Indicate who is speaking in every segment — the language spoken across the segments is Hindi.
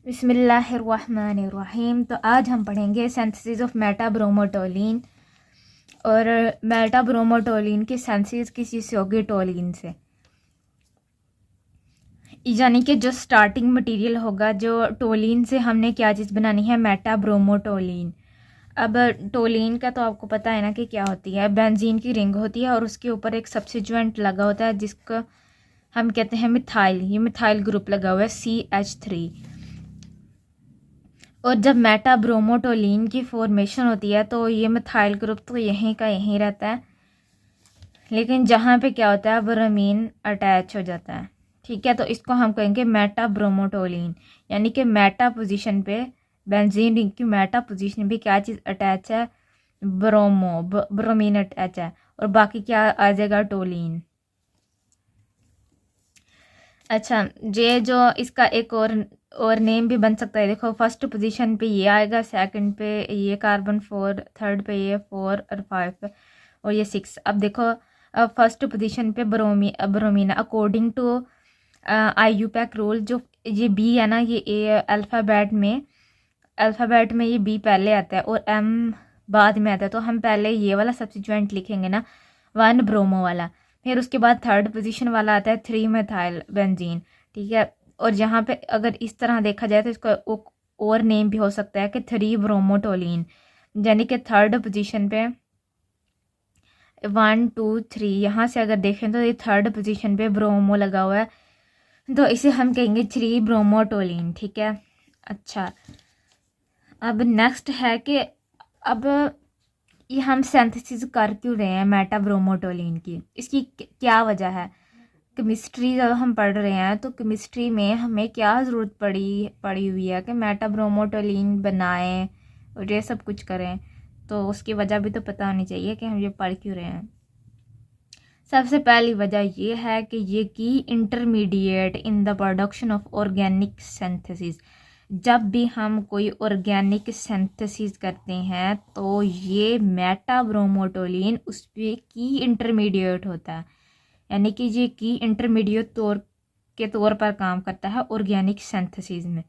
Speaker 1: बिस्मिल्लाहिर्रहमानिर्रहीम। तो आज हम पढ़ेंगे सिंथेसिस ऑफ मेटाब्रोमोटोलिन। और मेटाब्रोमोटोलिन की सिंथेसिस किसी से होगी टोलिन से, यानी कि जो स्टार्टिंग मटेरियल होगा जो टोलिन से हमने क्या चीज़ बनानी है, मेटाब्रोमोटोलिन। अब टोलिन का तो आपको पता है ना कि क्या होती है, बेंजीन की रिंग होती है और उसके ऊपर एक सब्सिट्यूएंट लगा होता है जिसको हम कहते हैं मिथाइल। ये मिथाइल ग्रुप लगा हुआ है CH3। और जब मेटाब्रोमोटोलिन की फॉर्मेशन होती है तो ये मिथाइल ग्रुप तो यहीं का यहीं रहता है, लेकिन जहाँ पे क्या होता है ब्रोमीन अटैच हो जाता है। ठीक है, तो इसको हम कहेंगे मेटाब्रोमोटोलिन, यानी कि मेटा पोजीशन पे बेंजीन रिंग की मेटा पोजीशन पे क्या चीज़ अटैच है, ब्रोमीन अटैच है, और बाकी क्या आ जाएगा, टोलिन। अच्छा, ये जो इसका एक और नेम भी बन सकता है। देखो, फर्स्ट पोजीशन पे ये आएगा, सेकंड पे ये कार्बन 4, थर्ड पे ये 4 और 5 पे और ये 6। अब देखो, अब फर्स्ट पोजीशन पे bromine according to IUPAC rule. जो ये बी है ना, ये ए अल्फ़ाबेट में ये बी पहले आता है और एम बाद में आता है। तो हम पहले ये वाला सब्स्टिट्यूएंट लिखेंगे ना, 1 ब्रोमो वाला, फिर उसके बाद थर्ड पोजीशन वाला आता है 3 मेथाइल बेंजीन। ठीक है, और यहाँ पे अगर इस तरह देखा जाए तो इसका और नेम भी हो सकता है कि 3 ब्रोमोटोलिन, यानी कि थर्ड पोजीशन पे 1 2 3, यहाँ से अगर देखें तो ये थर्ड पोजीशन पे ब्रोमो लगा हुआ है, तो इसे हम कहेंगे 3 ब्रोमोटोलिन। ठीक है। अच्छा, अब नेक्स्ट है कि अब ये हम सिंथेसिस कर क्यों रहे हैं मेटाब्रोमोटोलिन की, इसकी क्या वजह है। केमिस्ट्री जब हम पढ़ रहे हैं तो केमिस्ट्री में हमें क्या ज़रूरत पड़ी हुई है कि मेटाब्रोमोटोलिन बनाएं और ये सब कुछ करें, तो उसकी वजह भी तो पता होनी चाहिए कि हम ये पढ़ क्यों रहे हैं। सबसे पहली वजह ये है कि ये की intermediate in the production of organic synthesis. जब भी हम कोई ऑर्गेनिक सिंथेसिस करते हैं तो ये मेटाब्रोमोटोलिन उस पर की इंटरमीडिएट होता है, यानी कि ये की इंटरमीडिएट के तौर पर काम करता है ऑर्गेनिक सिंथेसिस में।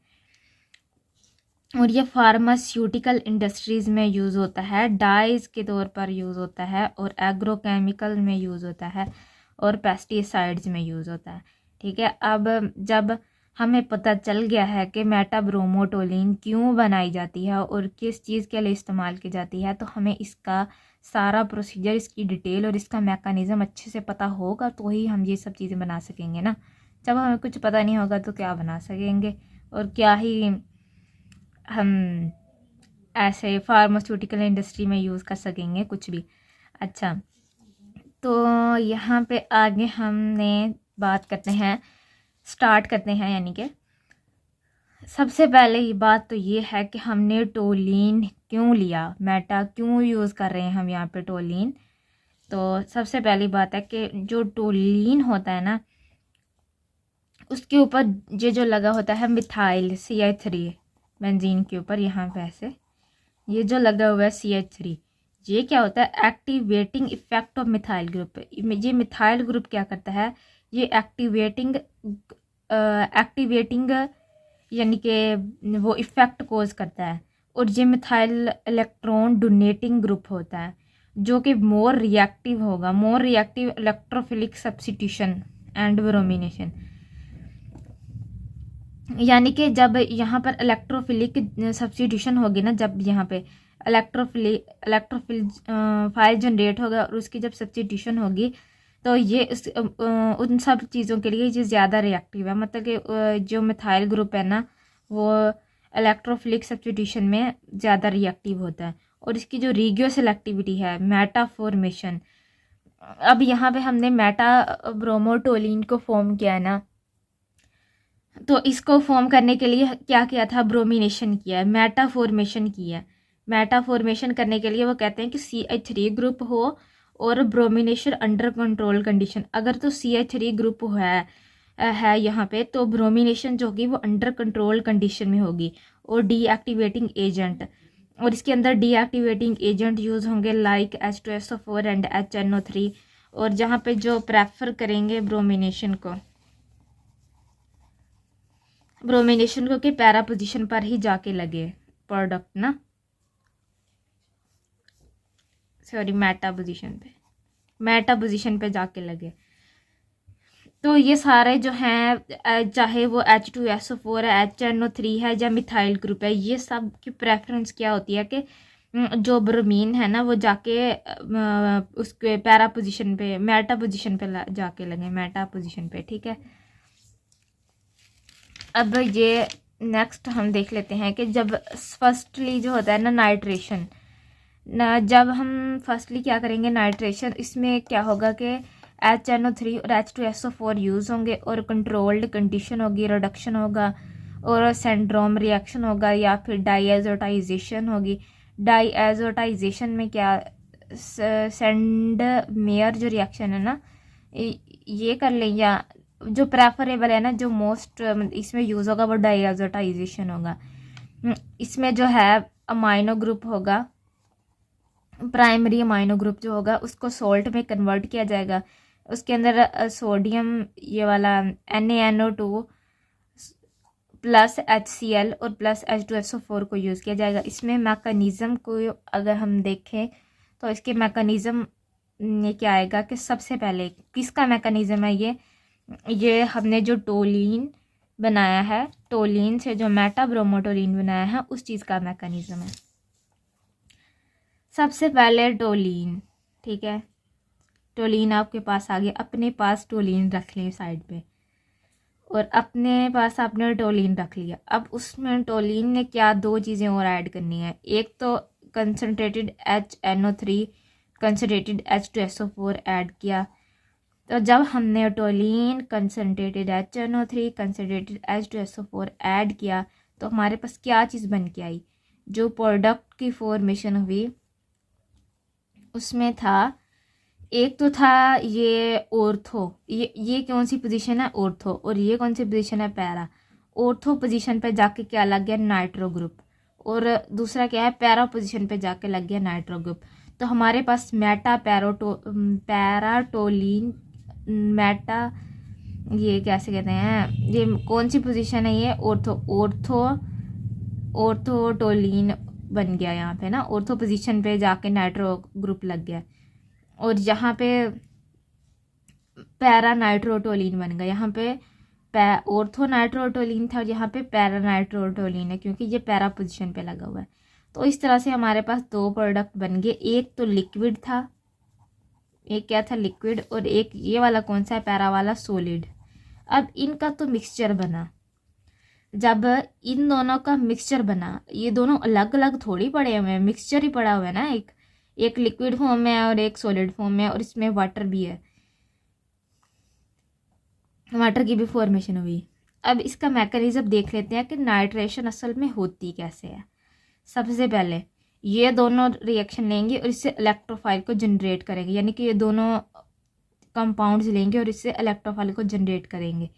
Speaker 1: और ये फार्मास्यूटिकल इंडस्ट्रीज़ में यूज़ होता है, डाइज के तौर पर यूज़ होता है, और एग्रोकेमिकल में यूज़ होता है, और पेस्टिसाइड्स में यूज़ होता है। ठीक है, अब जब हमें पता चल गया है कि मेटाब्रोमोटोलिन क्यों बनाई जाती है और किस चीज़ के लिए इस्तेमाल की जाती है, तो हमें इसका सारा प्रोसीजर, इसकी डिटेल और इसका मैकेनिज़्म अच्छे से पता होगा तो ही हम ये सब चीज़ें बना सकेंगे ना। जब हमें कुछ पता नहीं होगा तो क्या बना सकेंगे, और क्या ही हम ऐसे फार्मास्यूटिकल इंडस्ट्री में यूज़ कर सकेंगे कुछ भी। अच्छा, तो यहाँ पे आगे हमने स्टार्ट करते हैं, यानी कि सबसे पहले ये बात तो ये है कि हमने टोलिन क्यों लिया, मेटा क्यों यूज़ कर रहे हैं हम यहाँ पे टोलिन। तो सबसे पहली बात है कि जो टोलिन होता है ना, उसके ऊपर ये जो लगा होता है मिथाइल CH3 बेंजीन के ऊपर, यहाँ पे ऐसे ये जो लगा हुआ है CH3, ये क्या होता है, activating effect of methyl group. ये मिथाइल ग्रुप क्या करता है, ये एक्टिवेटिंग यानी कि वो इफेक्ट कोज करता है। और ये मिथाइल इलेक्ट्रॉन डोनेटिंग ग्रुप होता है जो कि more reactive electrophilic substitution and bromination, यानी कि जब यहाँ पर इलेक्ट्रोफिलिक सब्स्टिट्यूशन होगी ना, जब यहाँ पे इलेक्ट्रोफिल फाइल जनरेट होगा और उसकी जब सब्स्टिट्यूशन होगी तो ये उन सब चीज़ों के लिए ये ज़्यादा रिएक्टिव है। मतलब कि जो मिथाइल ग्रुप है ना, वो इलेक्ट्रोफिलिक सब्स्टिट्यूशन में ज़्यादा रिएक्टिव होता है। और इसकी जो रिगियो सेलेक्टिविटी है, मेटा फॉर्मेशन, अब यहाँ पे हमने मेटाब्रोमोटोलिन को फॉर्म किया है ना, तो इसको फॉर्म करने के लिए क्या किया था, ब्रोमिनेशन किया है, मेटा फॉर्मेशन किया है। मेटा फॉर्मेशन करने के लिए वो कहते हैं कि CH3 ग्रुप हो और ब्रोमिनेशन अंडर कंट्रोल कंडीशन। अगर तो CH3 ग्रुप है यहाँ पे, तो ब्रोमिनेशन जो होगी वो अंडर कंट्रोल कंडीशन में होगी। और डीएक्टिवेटिंग एजेंट, और इसके अंदर डीएक्टिवेटिंग एजेंट यूज़ होंगे लाइक H2SO4 एंड HNO3। और जहाँ पे जो प्रेफर करेंगे ब्रोमिनेशन को, ब्रोमिनेशन को कि पैरा पोजीशन पर ही जाके लगे प्रोडक्ट ना, सॉरी मेटा पोजीशन पे जाके लगे। तो ये सारे जो हैं चाहे वो H2SO4 है, HNO3 है या मिथाइल ग्रुप है, ये सब की प्रेफरेंस क्या होती है कि जो ब्रोमीन है ना वो जाके उसके पैरा पोजीशन पे मेटा पोजीशन पे जाके लगे मेटा पोजीशन पे, ठीक है। अब ये नेक्स्ट हम देख लेते हैं कि जब फर्स्टली जो होता है ना नाइट्रेशन ना, जब हम फर्स्टली क्या करेंगे नाइट्रेशन, इसमें क्या होगा कि HNO3 और H2SO4 यूज़ होंगे और कंट्रोल्ड कंडीशन होगी, रिडक्शन होगा और सिंड्रोम रिएक्शन होगा या फिर डाईएजोटाइजेशन होगी। डाईएजोटाइजेशन में क्या सेंड मेयर जो रिएक्शन है ना ये कर लें, या जो प्रेफरेबल है ना जो मोस्ट इसमें यूज़ होगा वो डाईएजोटाइजेशन होगा। इसमें जो है अमाइनो ग्रुप होगा, प्राइमरी अमाइनो ग्रुप जो होगा उसको सोल्ट में कन्वर्ट किया जाएगा, उसके अंदर सोडियम ये वाला NaNO2 प्लस HCl और प्लस H2SO4 को यूज़ किया जाएगा। इसमें मैकेनिज़्म को अगर हम देखें तो इसके मैकेनिज़्म ये क्या आएगा कि सबसे पहले किसका मैकेनिज़्म है, ये हमने जो टोलिन बनाया है, टोलिन से जो मेटा ब्रोमोटोलिन बनाया है उस चीज़ का मैकेनिज़्म है। सबसे पहले टोलिन, ठीक है, टोलिन आपके पास आ गया, अपने पास टोलिन रख लें साइड पे, और अपने पास आपने टोलिन रख लिया। अब उसमें टोलिन ने क्या दो चीज़ें और ऐड करनी है, एक तो concentrated HNO3 concentrated H2SO4 add किया। तो जब हमने toluene concentrated HNO3 concentrated H2SO4 add किया तो हमारे पास क्या चीज़ बन के आई, जो प्रोडक्ट की फॉर्मेशन हुई उसमें था, एक तो था ये ऑर्थो, ये कौन सी पोजीशन है ऑर्थो, और ये कौन सी पोजीशन है पैरा। ऑर्थो पोजीशन पे जाके क्या लग गया नाइट्रो ग्रुप, और दूसरा क्या है पैरा पोजीशन पे जाके लग गया नाइट्रो ग्रुप। तो हमारे पास पैराटोलिन मेटा ये कैसे कहते हैं, ये कौन सी पोजीशन है, ये ऑर्थोटोलिन बन गया यहाँ पे ना, ऑर्थो पोजीशन पे जाके नाइट्रो ग्रुप लग गया, और यहाँ पे पैरा नाइट्रोटोलिन बन गया। यहाँ पे ऑर्थो नाइट्रोटोलिन था और यहाँ पे पैरा नाइट्रोटोलिन है क्योंकि ये पैरा पोजीशन पे लगा हुआ है। तो इस तरह से हमारे पास दो प्रोडक्ट बन गए, एक तो लिक्विड था, एक क्या था लिक्विड, और एक ये वाला कौन सा है पैरा वाला सॉलिड। अब इनका तो मिक्सचर बना, जब इन दोनों का मिक्सचर बना, ये दोनों अलग अलग थोड़ी पड़े हुए हैं, मिक्सचर ही पड़ा हुआ है ना, एक लिक्विड फॉर्म में है और एक सॉलिड फॉर्म में है, और इसमें वाटर भी है, वाटर की भी फॉर्मेशन हुई। अब इसका मैकेनिज्म देख लेते हैं कि नाइट्रेशन असल में होती कैसे है। सबसे पहले ये दोनों रिएक्शन लेंगे और इससे इलेक्ट्रोफाइल को जनरेट करेंगे, यानी कि ये दोनों कंपाउंड्स लेंगे और इससे इलेक्ट्रोफाइल को जनरेट करेंगे।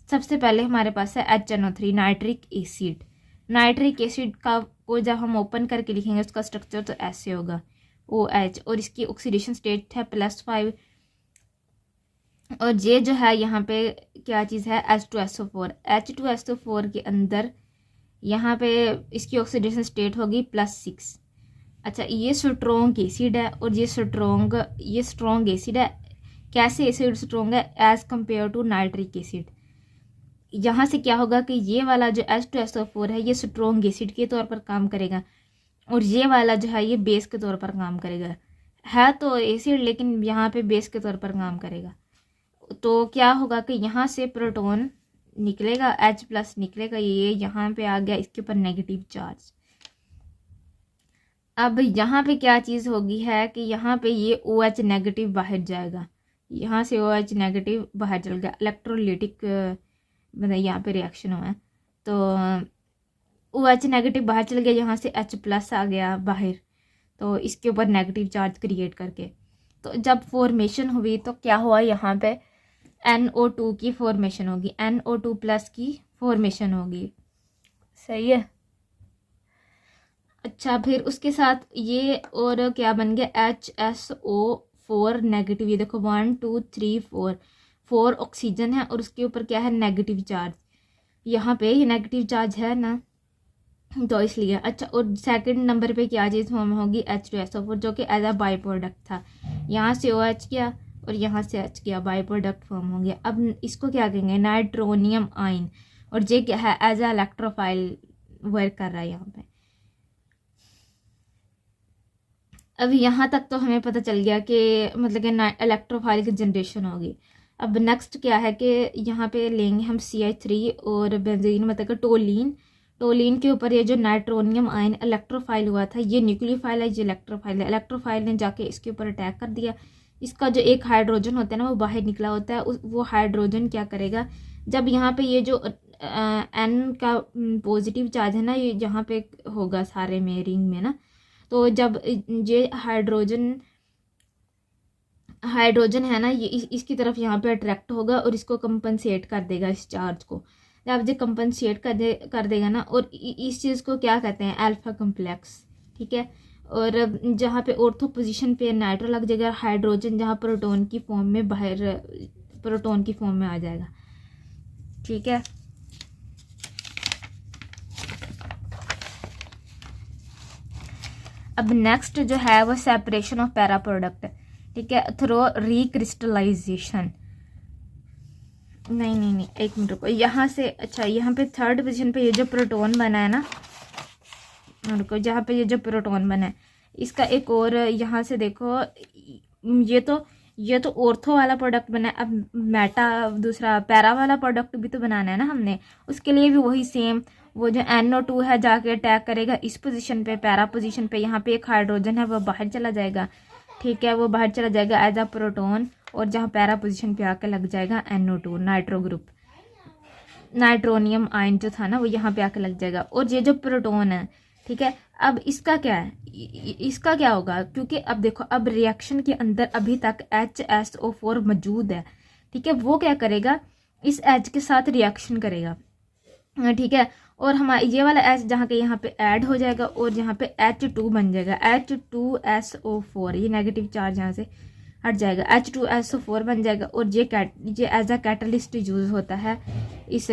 Speaker 1: सबसे पहले हमारे पास है HNO3 nitric acid. Nitric acid का को जब हम ओपन करके लिखेंगे उसका स्ट्रक्चर तो ऐसे होगा OH, और इसकी ऑक्सीडेशन स्टेट है +5, और ये जो है यहाँ पे क्या चीज़ है H2SO4। H2SO4 के अंदर यहाँ पे इसकी ऑक्सीडेशन स्टेट होगी +6। अच्छा, ये स्ट्रॉन्ग एसिड है और ये स्ट्रॉन्ग एसिड है। कैसे एसिड स्ट्रॉन्ग है as compare to nitric acid. यहाँ से क्या होगा कि ये वाला जो H2SO4 है ये स्ट्रॉन्ग एसिड के तौर पर काम करेगा, और ये वाला जो है ये बेस के तौर पर काम करेगा। है तो एसिड लेकिन यहाँ पे बेस के तौर पर काम करेगा। तो क्या होगा कि यहाँ से प्रोटॉन निकलेगा, H+ निकलेगा, ये यहाँ पे आ गया, इसके ऊपर नेगेटिव चार्ज। अब यहाँ पे क्या चीज़ होगी है कि यहाँ पे ये OH नेगेटिव बाहर जाएगा, यहाँ से OH नेगेटिव बाहर चल गया, इलेक्ट्रोलिटिक मतलब यहाँ पे रिएक्शन हुआ है, तो OH नेगेटिव बाहर चल गया, यहाँ से H+ आ गया बाहर, तो इसके ऊपर नेगेटिव चार्ज क्रिएट करके। तो जब फॉर्मेशन हुई तो क्या हुआ, यहाँ पे NO2 की फॉर्मेशन होगी, NO2+ की फॉर्मेशन होगी, सही है। अच्छा, फिर उसके साथ ये और क्या बन गया HSO4 नेगेटिव। ये देखो 1 2 3 4 ऑक्सीजन है और उसके ऊपर क्या है नेगेटिव चार्ज। यहाँ पे ये नेगेटिव चार्ज है ना, तो इसलिए। अच्छा, और सेकंड नंबर पे क्या चीज़ फॉर्म होगी, H2SO4, जो कि एज अ बाई प्रोडक्ट था। यहाँ से OH किया और यहाँ से H किया, बाई प्रोडक्ट फॉर्म हो गया। अब इसको क्या कहेंगे, नाइट्रोनियम आइन, और जे क्या है, एज अ इलेक्ट्रोफाइल वर्क कर रहा है यहाँ पे। अब यहाँ तक तो हमें पता चल गया कि मतलब कि इलेक्ट्रोफाइल की जनरेशन होगी। अब नेक्स्ट क्या है कि यहाँ पे लेंगे हम CH3 और बेंजीन, मतलब कि टोलीन। टोलीन के ऊपर ये जो नाइट्रोनियम आयन इलेक्ट्रोफाइल हुआ था, ये न्यूक्लियोफाइल है, ये इलेक्ट्रोफाइल है। इलेक्ट्रोफाइल ने जाके इसके ऊपर अटैक कर दिया। इसका जो एक हाइड्रोजन होता है ना, वो बाहर निकला होता है। वो हाइड्रोजन क्या करेगा, जब यहाँ पे ये जो N का पॉजिटिव चार्ज है ना, ये यहाँ पे होगा सारे में रिंग में ना, तो जब ये हाइड्रोजन है ना, ये इसकी तरफ यहाँ पे अट्रैक्ट होगा और इसको कंपनसेट कर देगा, इस चार्ज को। जब ये कंपनसेट कर देगा ना, और इस चीज़ को क्या कहते हैं, अल्फा कम्प्लेक्स, ठीक है। और जहाँ पे ऑर्थो पोजीशन पे नाइट्रो लग जाएगा, हाइड्रोजन जहाँ प्रोटॉन की फॉर्म में बाहर प्रोटॉन की फॉर्म में आ जाएगा, ठीक है। अब नेक्स्ट जो है वो सेपरेशन ऑफ पैरा प्रोडक्ट, ठीक है, थ्रू रिक्रिस्टलाइजेशन। नहीं, एक मिनट रुको, यहाँ से, अच्छा यहाँ पे थर्ड पोजीशन पे ये जो प्रोटॉन बना है ना, रुको, जहाँ पे ये जो प्रोटॉन बना है, इसका एक और यहाँ से देखो, ये तो ऑर्थो वाला प्रोडक्ट बना है। अब मेटा दूसरा पैरा वाला प्रोडक्ट भी तो बनाना है ना हमने, उसके लिए भी वही सेम, वो जो NO2 है जाके अटैक करेगा इस पोजीशन पे, पैरा पोजीशन पे। यहाँ पे एक हाइड्रोजन है, वो बाहर चला जाएगा, ठीक है, वो बाहर चला जाएगा एज अ प्रोटॉन, और जहाँ पैरा पोजीशन पे आके लग जाएगा NO2 nitro group, nitronium ion जो था ना, वो यहाँ पे आके लग जाएगा। और ये जो प्रोटॉन है, ठीक है, अब इसका क्या है, इसका क्या होगा, क्योंकि अब देखो, अब रिएक्शन के अंदर अभी तक HSO4 मौजूद है, ठीक है। वो क्या करेगा, इस H के साथ रिएक्शन करेगा, ठीक है, और हमारा ये वाला H जहाँ के यहाँ पे ऐड हो जाएगा, और यहाँ पे H2 बन जाएगा, H2SO4, ये नेगेटिव चार्ज यहाँ से हट जाएगा, H2SO4 बन जाएगा। और ये एज अ कैटलिस्ट यूज होता है इस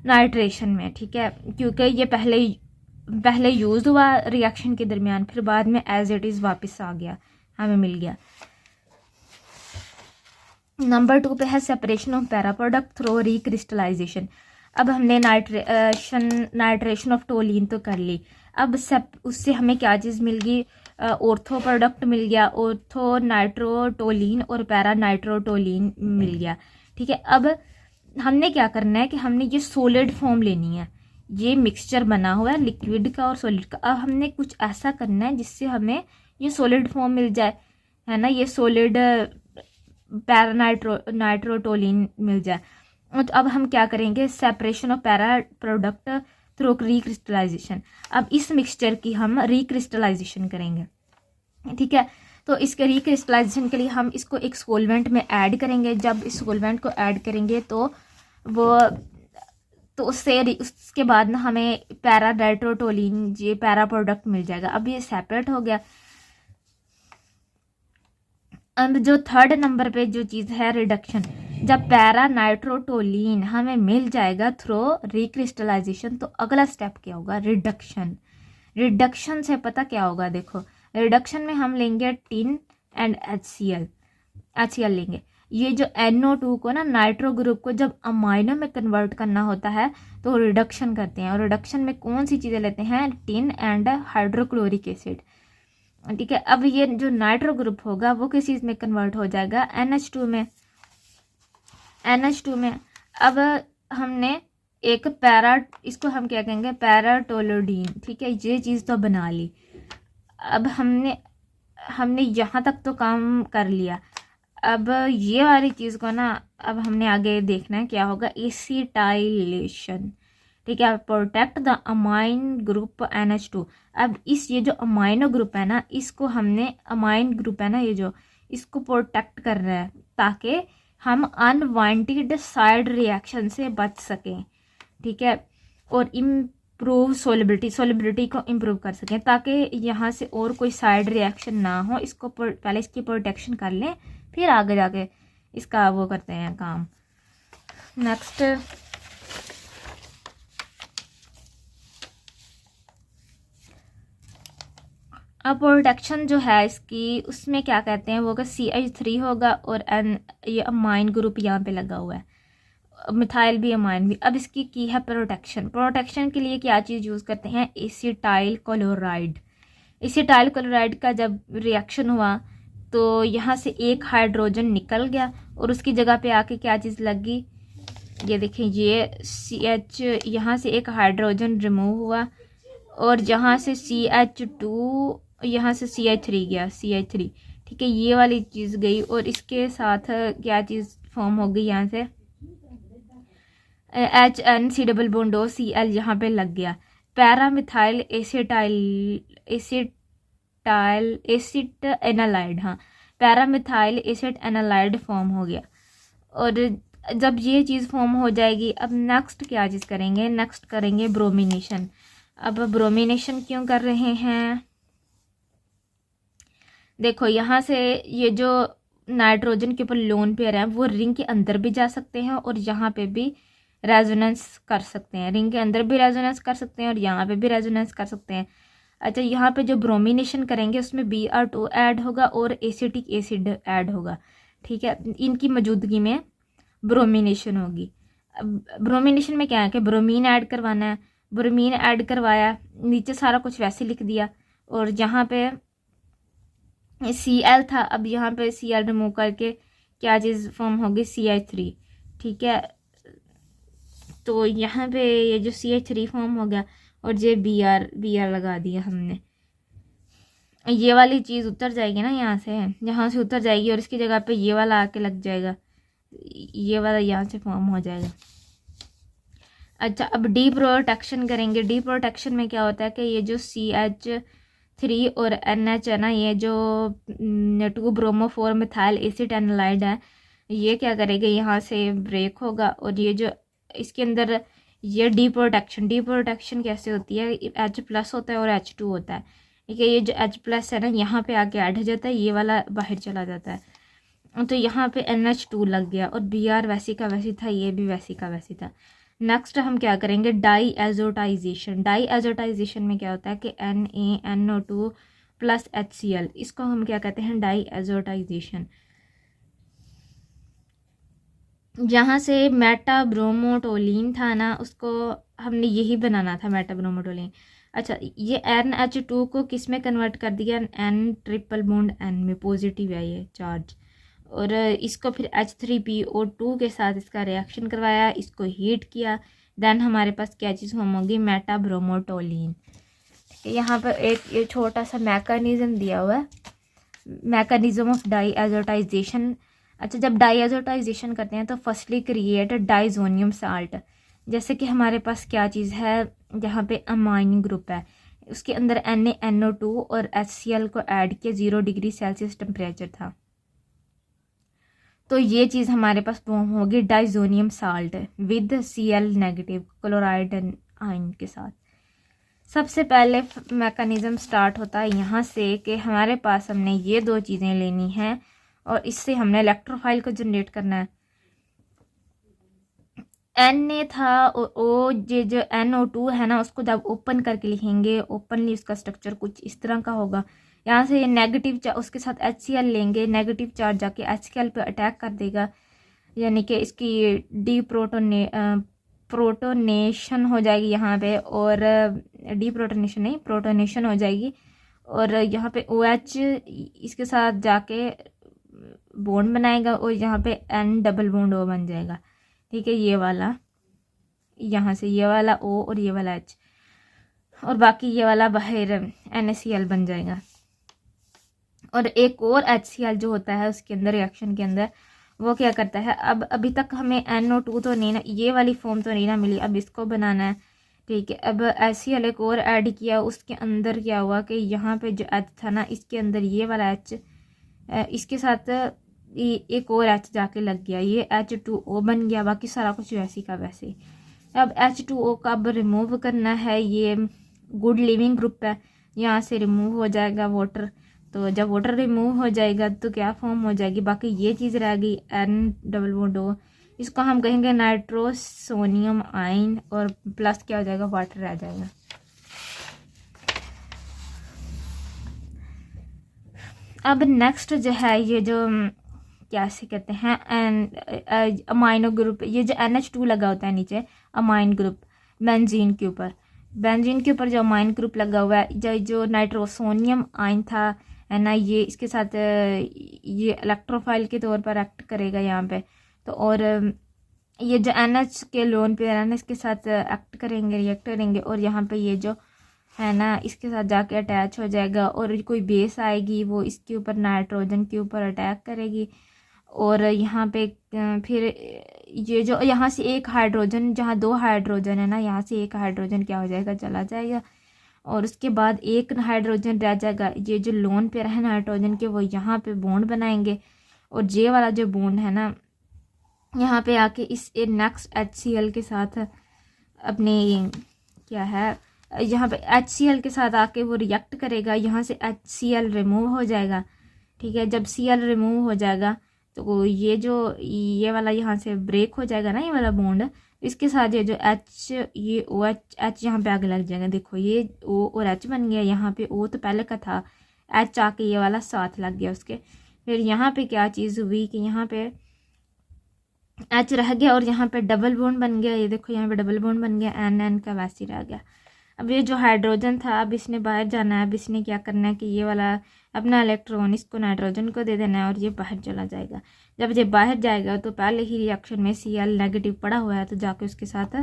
Speaker 1: नाइट्रेशन में, ठीक है, क्योंकि ये पहले यूज हुआ रिएक्शन के दरमियान, फिर बाद में एज इट इज़ वापस आ गया, हमें मिल गया। नंबर 2 पे है separation of para product through recrystallisation. अब हमने नाइट्रेशन ऑफ टोलीन तो कर ली, अब उससे हमें क्या चीज़ मिल गई, ऑर्थो प्रोडक्ट मिल गया, ऑर्थो नाइट्रोटोलीन और पैरा नाइट्रोटोलीन मिल गया, ठीक है। अब हमने क्या करना है कि हमने ये सॉलिड फॉर्म लेनी है, ये मिक्सचर बना हुआ है लिक्विड का और सॉलिड का। अब हमने कुछ ऐसा करना है जिससे हमें ये सॉलिड फॉर्म मिल जाए, है ना, ये सॉलिड पैरा नाइट्रोटोलीन मिल जाए। तो अब हम क्या करेंगे, separation of para product through recrystallisation. अब इस मिक्सचर की हम रिक्रिस्टलाइजेशन करेंगे, ठीक है। तो इसके रिक्रिस्टलाइजेशन के लिए हम इसको एक सॉल्वेंट में ऐड करेंगे। जब इस सॉल्वेंट को ऐड करेंगे तो उसके बाद ना हमें पैरा नाइट्रोटोलीन, ये पैरा प्रोडक्ट मिल जाएगा। अब ये सेपरेट हो गया। अब जो थर्ड नंबर पे जो चीज़ है रिडक्शन, जब पैरा नाइट्रोटोलीन हमें मिल जाएगा थ्रू रिक्रिस्टलाइजेशन, तो अगला स्टेप क्या होगा, रिडक्शन। रिडक्शन से पता क्या होगा, देखो, रिडक्शन में हम लेंगे टिन एंड HCl लेंगे। ये जो NO2 को ना, नाइट्रो ग्रुप को जब अमाइनो में कन्वर्ट करना होता है तो रिडक्शन करते हैं। और रिडक्शन में कौन सी चीज़ें लेते हैं, टिन एंड हाइड्रोक्लोरिक एसिड, ठीक है। अब ये जो नाइट्रो ग्रुप होगा वो किस चीज़ में कन्वर्ट हो जाएगा, NH2 में। अब हमने एक इसको हम क्या कहेंगे, पैराटोलोडीन, ठीक है, ये चीज़ तो बना ली। अब हमने यहाँ तक तो काम कर लिया। अब ये वाली चीज़ को ना, अब हमने आगे देखना है क्या होगा, एसिटाइलेशन, ठीक है, protect the amine group NH2। अब ये जो अमाइनो ग्रुप है ना, इसको हमने अमाइन ग्रुप है ना, ये जो, इसको प्रोटेक्ट कर रहा है ताकि हम अनवांटेड साइड रिएक्शन से बच सकें, ठीक है, और इम्प्रूव सोलिबिलिटी को इम्प्रूव कर सकें, ताकि यहाँ से और कोई साइड रिएक्शन ना हो। इसको पहले इसकी प्रोटेक्शन कर लें, फिर आगे जाके इसका वो करते हैं काम। नेक्स्ट अब प्रोटेक्शन जो है इसकी, उसमें क्या कहते हैं वो होगा CH3 होगा और एन, ये अमाइन ग्रुप यहाँ पे लगा हुआ है, मिथाइल भी अमाइन भी। अब इसकी की है प्रोटेक्शन। प्रोटेक्शन के लिए क्या चीज़ यूज़ करते हैं, एसिटाइल क्लोराइड। एसिटाइल क्लोराइड का जब रिएक्शन हुआ तो यहाँ से एक हाइड्रोजन निकल गया और उसकी जगह पे आके क्या चीज़ लग गई, ये देखें, ये CH, यहाँ से एक हाइड्रोजन रिमूव हुआ और यहाँ से CH2, यहाँ से CH3 गया, CH3, ठीक है, ये वाली चीज़ गई और इसके साथ क्या चीज़ फॉर्म हो गई, यहाँ से HNC डबल बॉन्ड OCl यहाँ पे लग गया। पैरामिथाइल एसिड एनालाइड, हाँ, पैरामिथाइल एसिड एनालाइड फॉर्म हो गया। और जब ये चीज़ फॉर्म हो जाएगी, अब नेक्स्ट क्या चीज़ करेंगे, नेक्स्ट करेंगे ब्रोमिनेशन। अब ब्रोमिनेशन क्यों कर रहे हैं, देखो यहाँ से ये जो नाइट्रोजन के ऊपर लोन पेयर है वो रिंग के अंदर भी जा सकते हैं और यहाँ पे भी रेजोनेंस कर सकते हैं, रिंग के अंदर भी रेजोनेंस कर सकते हैं और यहाँ पे भी रेजोनेंस कर सकते हैं। अच्छा, यहाँ पे जो ब्रोमिनेशन करेंगे उसमें Br2 ऐड होगा और एसिटिक एसिड ऐड होगा, ठीक है, इनकी मौजूदगी में ब्रोमिनेशन होगी। अब ब्रोमिनेशन में क्या है कि ब्रोमीन ऐड करवाना है, ब्रोमीन ऐड करवाया, नीचे सारा कुछ वैसे लिख दिया और यहाँ पे Cl था, अब यहाँ पे Cl रिमूव करके क्या चीज़ फॉर्म होगी, CH3, ठीक है। तो यहाँ पे ये जो CH3 फॉर्म हो गया और ये Br लगा दिया हमने, ये वाली चीज़ उतर जाएगी ना यहाँ से उतर जाएगी और इसकी जगह पे ये वाला आके लग जाएगा, ये वाला यहाँ से फॉर्म हो जाएगा। अच्छा, अब डी प्रोटेक्शन करेंगे। डी प्रोटेक्शन में क्या होता है कि ये जो CH3 और NH है ना, ये जो 2-bromo-4 मिथाइल एसिड एनालाइड है, ये क्या करेगा, यहाँ से ब्रेक होगा और ये जो इसके अंदर ये डी प्रोटेक्शन कैसे होती है, H+ होता है और H2 होता है, ठीक है। ये जो H+ है ना, यहाँ पे आके ऐड हो जाता है, ये वाला बाहर चला जाता है, तो यहाँ पे NH2 लग गया और Br वैसी का वैसी था, ये भी वैसी का वैसी था। नेक्स्ट हम क्या करेंगे, डाई एजोटाइजेशन। डाई एजोटाइजेशन में क्या होता है कि NaNO2 + HCl, इसको हम क्या कहते हैं, डाई एजोटाइजेशन। जहाँ से मेटाब्रोमोटोलिन था ना, उसको हमने यही बनाना था, मेटाब्रोमोटोलिन। अच्छा, ये NH2 को किस में कन्वर्ट कर दिया, N ट्रिपल बॉन्ड N में, पॉजिटिव है ये चार्ज, और इसको फिर H3PO2 के साथ इसका रिएक्शन करवाया, इसको हीट किया, देन हमारे पास क्या चीज़ फॉर्म होगी, मेटाब्रोमोटोलिन। यहाँ पर एक ये छोटा सा मैकेनिज्म दिया हुआ है, मैकेनिज्म ऑफ डाई एजोटाइजेशन। अच्छा, जब डाई एजोटाइजेशन करते हैं तो फर्स्टली क्रिएट डाइजोनियम साल्ट। जैसे कि हमारे पास क्या चीज़ है, जहाँ पे अमाइन ग्रुप है, उसके अंदर NaNO2 और HCl को ऐड किया, 0 डिग्री सेल्सियस टेम्परेचर था, तो ये चीज़ हमारे पास फॉर्म होगी diazonium salt with Cl- chloride ion के साथ। सबसे पहले मैकेनिज्म स्टार्ट होता है यहाँ से कि हमारे पास हमने ये दो चीज़ें लेनी हैं और इससे हमने इलेक्ट्रोफाइल को जनरेट करना है। Na था और ओ ये जो NO2 है ना, उसको जब ओपन करके लिखेंगे, ओपनली उसका स्ट्रक्चर कुछ इस तरह का होगा। यहाँ से नेगेटिव चार्ज, उसके साथ HCl लेंगे, नेगेटिव चार्ज जाके HCl पे अटैक कर देगा, यानी कि इसकी प्रोटोनेशन हो जाएगी यहाँ पे, और प्रोटोनेशन नहीं, प्रोटोनेशन हो जाएगी, और यहाँ पे OH इसके साथ जाके बॉन्ड बनाएगा और यहाँ पे N डबल बॉन्ड O बन जाएगा, ठीक है, ये वाला, यहाँ से ये वाला O और ये वाला H, और बाकी ये वाला बाहर NaCl बन जाएगा। और एक और HCl जो होता है उसके अंदर, रिएक्शन के अंदर, वो क्या करता है, अब अभी तक हमें NO2 तो नहीं ना, ये वाली फॉर्म तो नहीं ना मिली, अब इसको बनाना है, ठीक है। अब HCl एक और ऐड किया, उसके अंदर क्या हुआ कि यहाँ पे जो H था ना, इसके अंदर ये वाला H, इसके साथ एक और H जाके लग गया, ये H2O बन गया, बाकी सारा कुछ वैसे का वैसे। अब H2O का अब रिमूव करना है, ये गुड लिविंग ग्रुप है, यहाँ से रिमूव हो जाएगा वाटर, तो जब वाटर रिमूव हो जाएगा तो क्या फॉर्म हो जाएगी, बाकी ये चीज़ रह गई N डबल बॉन्ड O, इसको हम कहेंगे नाइट्रोसोनियम आयन, और प्लस क्या हो जाएगा, वाटर रह जाएगा। अब नेक्स्ट जो है ये जो क्या से कहते हैं एंड अमाइनो ग्रुप, ये जो NH2 लगा होता है नीचे अमाइन ग्रुप बेंजीन के ऊपर, बेंजीन के ऊपर जो अमाइन ग्रुप लगा हुआ है, जो नाइट्रोसोनियम आयन था है ना, ये इसके साथ ये इलेक्ट्रोफाइल के तौर पर एक्ट करेगा यहाँ पे। तो और ये जो NH के लोन पे है ना इसके साथ एक्ट करेंगे, रिएक्ट करेंगे, और यहाँ पे ये जो है ना इसके साथ जाके अटैच हो जाएगा, और कोई बेस आएगी वो इसके ऊपर नाइट्रोजन के ऊपर अटैक करेगी। और यहाँ पे फिर ये जो यहाँ से एक हाइड्रोजन, जहाँ 2 हाइड्रोजन है ना, यहाँ से एक हाइड्रोजन क्या हो जाएगा, चला जाएगा, और उसके बाद एक हाइड्रोजन रह जाएगा। ये जो लोन पे रहे नाइट्रोजन के वो यहाँ पे बॉन्ड बनाएंगे, और जे वाला जो बॉन्ड है ना यहाँ पे आके इस नेक्स्ट HCl के साथ अपने क्या है यहाँ पे HCl के साथ आके वो रिएक्ट करेगा, यहाँ से HCl रिमूव हो जाएगा। ठीक है, जब Cl रिमूव हो जाएगा तो ये जो ये वाला यहाँ से ब्रेक हो जाएगा ना, ये वाला बॉन्ड, इसके साथ ये जो H, ये OH यहाँ पे आगे लग जाएगा। देखो ये O और H बन गया, यहाँ पे O तो पहले का था, H आके ये वाला साथ लग गया उसके। फिर यहाँ पे क्या चीज़ हुई कि यहाँ पे H रह गया और यहाँ पे डबल बॉन्ड बन गया। ये देखो यहाँ पे डबल बॉन्ड बन गया, N का वैसे रह गया। अब ये जो हाइड्रोजन था अब इसने बाहर जाना है। अब इसने क्या करना है कि ये वाला अपना इलेक्ट्रॉन इसको नाइट्रोजन को दे देना है और ये बाहर चला जाएगा। जब ये बाहर जाएगा तो पहले ही रिएक्शन में Cl नेगेटिव पड़ा हुआ है, तो जाके उसके साथ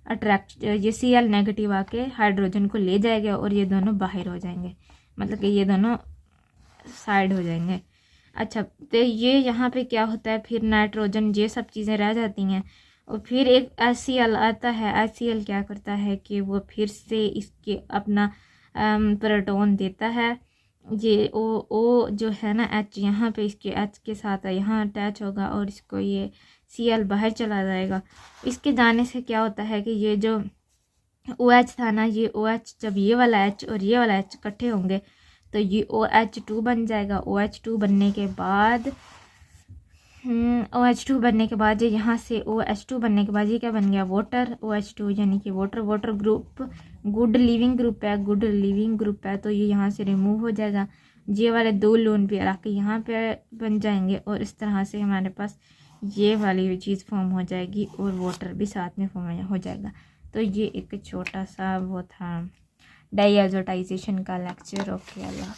Speaker 1: अट्रैक्ट ये Cl नेगेटिव आके हाइड्रोजन को ले जाएगा और ये दोनों बाहर हो जाएंगे, मतलब कि ये दोनों साइड हो जाएंगे। अच्छा, तो ये यहाँ पे क्या होता है, फिर नाइट्रोजन ये सब चीज़ें रह जाती हैं, और फिर एक HCl आता है। HCl क्या करता है कि वो फिर से इसके अपना प्रोटॉन देता है। ये ओ जो है ना H यहाँ पे इसके H के साथ यहाँ अटैच होगा और इसको ये Cl बाहर चला जाएगा। इसके जाने से क्या होता है कि ये जो OH था ना, ये OH जब ये वाला H और ये वाला H इकट्ठे होंगे तो ये OH2 बन जाएगा। OH2 बनने के बाद OH2 बनने के बाद ये यहाँ से OH2 बनने के बाद ये क्या बन गया, वाटर। OH2 यानी कि water group good leaving group है, तो ये यहाँ से रिमूव हो जाएगा। ये वाले 2 लोन पेयर आके यहाँ पे बन जाएंगे और इस तरह से हमारे पास ये वाली चीज़ फॉर्म हो जाएगी और वाटर भी साथ में फॉर्म हो जाएगा। तो ये एक छोटा सा वो था डाईएज़ोटाइजेशन का लेक्चर। ओके, अल्लाह।